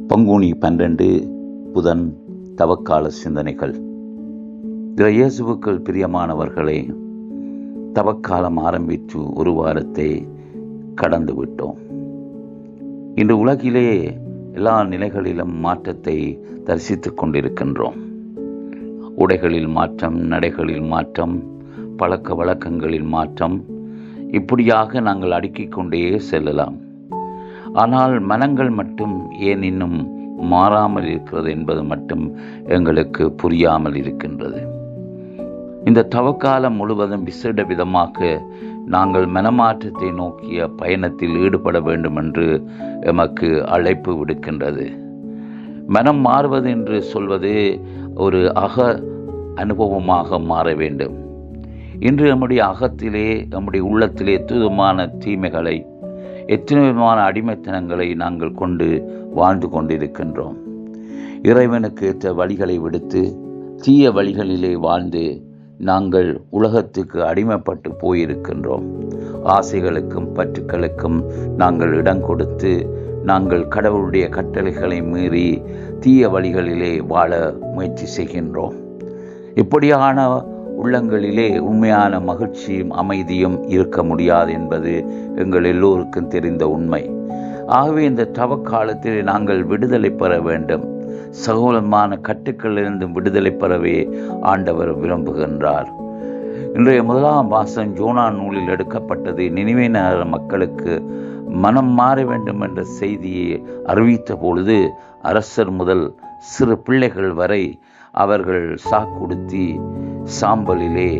பங்குனி 12 புதன் தவக்கால சிந்தனைகள். இயேசுவுக்குள் பிரியமானவர்களே, தவக்காலம் ஆரம்பித்து ஒரு வாரத்தை கடந்து விட்டோம். இன்று உலகிலே எல்லா நிலைகளிலும் மாற்றத்தை தரிசித்துக் கொண்டிருக்கின்றோம். உடைகளில் மாற்றம், நடைகளில் மாற்றம், பழக்க வழக்கங்களில் மாற்றம், இப்படியாக நாங்கள் அடுக்கிக் கொண்டே செல்லலாம். ஆனால் மனங்கள் மட்டும் ஏன் இன்னும் மாறாமல் இருக்கிறது என்பது மட்டும் எங்களுக்கு புரியாமல் இருக்கின்றது. இந்த தவக்காலம் முழுவதும் விசேட விதமாக நாங்கள் மனமாற்றத்தை நோக்கிய பயணத்தில் ஈடுபட வேண்டும் என்று எமக்கு அழைப்பு விடுக்கின்றது. மனம் மாறுவது என்று சொல்வது ஒரு அக அனுபவமாக மாற வேண்டும். இன்று நம்முடைய அகத்திலே, நம்முடைய உள்ளத்திலே தூதமான தீமைகளை, எத்தனை விதமான அடிமைத்தனங்களை நாங்கள் கொண்டு வாழ்ந்து கொண்டிருக்கின்றோம். இறைவனுக்கு ஏற்ற வழிகளை விடுத்து தீய வழிகளிலே வாழ்ந்து நாங்கள் உலகத்துக்கு அடிமைப்பட்டு போயிருக்கின்றோம். ஆசைகளுக்கும் பற்றுக்களுக்கும் நாங்கள் இடம் கொடுத்து நாங்கள் கடவுளுடைய கட்டளைகளை மீறி தீய வழிகளிலே வாழ முயற்சி செய்கின்றோம். இப்படியான உள்ளங்களிலே உண்மையான மகிழ்ச்சியும் அமைதியும் இருக்க முடியாது என்பது எங்கள் எல்லோருக்கும் தெரிந்த உண்மை. ஆகவே இந்த தவக்காலத்திலே நாங்கள் விடுதலை பெற வேண்டும். சகோதரமான கட்டுக்களிலிருந்து விடுதலை பெறவே ஆண்டவர் விரும்புகின்றார். இன்றைய முதலாம் வாசம் யோனா நூலில் எடுக்கப்பட்டது. நினிவே நகர மக்களுக்கு மனம் மாற வேண்டும் என்ற செய்தியை அறிவித்த பொழுது அரசர் முதல் சிறு பிள்ளைகள் வரை அவர்கள் சாக்குடுத்தி சாம்பலிலே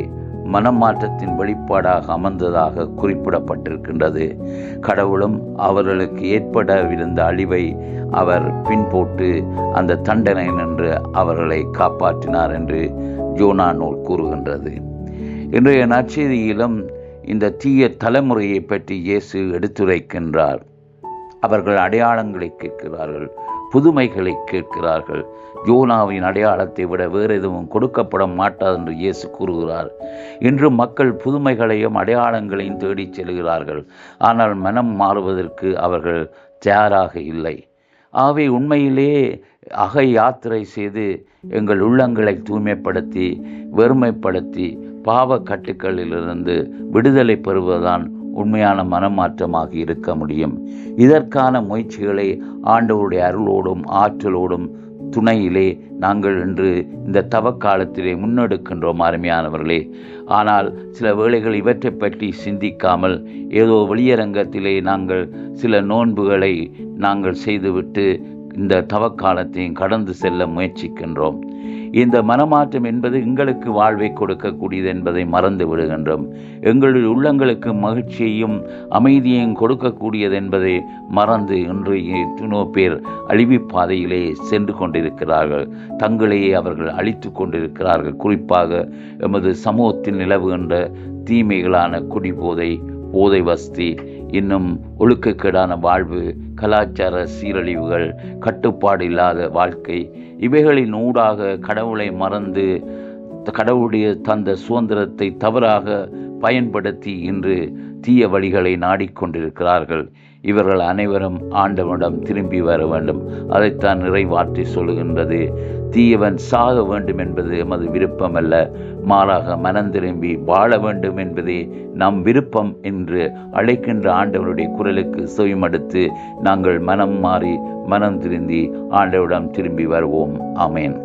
மனமாற்றத்தின் வெளிப்பாடாக அமர்ந்ததாக குறிப்பிடப்பட்டிருக்கின்றது. கடவுளும் அவர்களுக்கு ஏற்படவிருந்த அழிவை அவர் பின்போட்டு அந்த தண்டனை நின்று அவர்களை காப்பாற்றினார் என்று யோனா நூல் கூறுகின்றது. இன்றைய நற்செய்தியிலும் இந்த தீய தலைமுறையை பற்றி இயேசு எடுத்துரைக்கின்றார். அவர்கள் அடையாளங்களை கேட்கிறார்கள், புதுமைகளை கேட்கிறார்கள். யோனாவின் அடையாளத்தை விட வேறு எதுவும் கொடுக்கப்பட மாட்டாது என்று இயேசு கூறுகிறார். இன்று மக்கள் புதுமைகளையும் அடையாளங்களையும் தேடிச் செல்கிறார்கள். ஆனால் மனம் மாறுவதற்கு அவர்கள் தயாராக இல்லை. ஆகவே உண்மையிலே அக யாத்திரை செய்து எங்கள் உள்ளங்களை தூய்மைப்படுத்தி வெறுமைப்படுத்தி பாவ கட்டுக்களிலிருந்து விடுதலை பெறுவதுதான் உண்மையான மனமாற்றமாக இருக்க முடியும். இதற்கான முயற்சிகளை ஆண்டவருடைய அருளோடும் ஆற்றலோடும் துணையிலே நாங்கள் இன்று இந்த தவக்காலத்திலே முன்னெடுக்கின்றோம் அருமையானவர்களே. ஆனால் சில வேளைகள் இவற்றை பற்றி சிந்திக்காமல் ஏதோ வெளியரங்கத்திலே நாங்கள் சில நோன்புகளை நாங்கள் செய்துவிட்டு இந்த தவக்காலத்தையும் கடந்து செல்ல முயற்சிக்கின்றோம். இந்த மனமாற்றம் என்பது எங்களுக்கு வாழ்வை கொடுக்கக்கூடியது என்பதை மறந்து விடுகின்றோம். எங்களுடைய உள்ளங்களுக்கு மகிழ்ச்சியையும் அமைதியையும் கொடுக்கக்கூடியது என்பதை மறந்து இன்று எத்தனோ பேர் அழிவு பாதையிலே சென்று கொண்டிருக்கிறார்கள். தங்களையே அவர்கள் அழித்து கொண்டிருக்கிறார்கள். குறிப்பாக எமது சமூகத்தில் நிலவுகின்ற தீமைகளான குடிபோதை, போதை வஸ்தி, இன்னும் ஒழுக்கக்கேடான வாழ்வு, கலாச்சார சீரழிவுகள், கட்டுப்பாடு இல்லாத வாழ்க்கை, இவைகளின் ஊடாக கடவுளை மறந்து கடவுளுடைய தந்த சுதந்திரத்தை தவறாக பயன்படுத்தி இன்று தீய வழிகளை நாடிக்கொண்டிருக்கிறார்கள். இவர்கள் அனைவரும் ஆண்டவனிடம் திரும்பி வர வேண்டும். அதைத்தான் நிறைவாற்றி சொல்லுகின்றது. தீயவன் சாக வேண்டும் என்பது எமது விருப்பம் அல்ல, மாறாக மனம் திரும்பி வாழ வேண்டும் என்பதே நம் விருப்பம் என்று அழைக்கின்ற ஆண்டவனுடைய குரலுக்கு செவிமடுத்து நாங்கள் மனம் மாறி மனம் திருந்தி ஆண்டவரிடம் திரும்பி வருவோம். ஆமேன்.